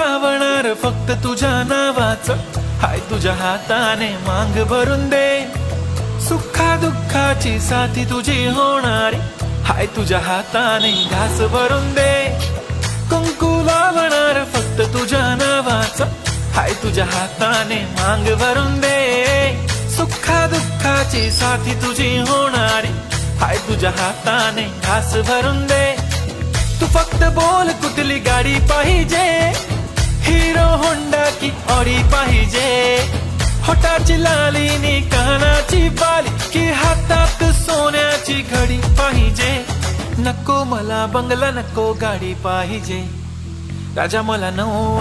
लावणार फक्त तुझ्या नावाचं, हाय तुझ्या हाताने मांग भरून दे. सुखा दुःखाची साथी तुझी होणारी, हाय तुझ्या हाताने घास भरून दे. कुंकू लावणार फक्त तुझ्या नावाचं, हाय तुझ्या हाताने मांग भरून दे. सुखा दुःखाची साथी तुझी होणारी, हाय तुझ्या हाताने घास भरून दे. तू फक्त बोल कुठली गाडी पाहिजे, हिरो होंडा की ऑडी पाहिजे. होटाची लाली नी कानाची बाली, की हातात सोन्याची घडी पाहिजे. नको मला बंगला, नको गाडी पाहिजे राजा, मला नऊ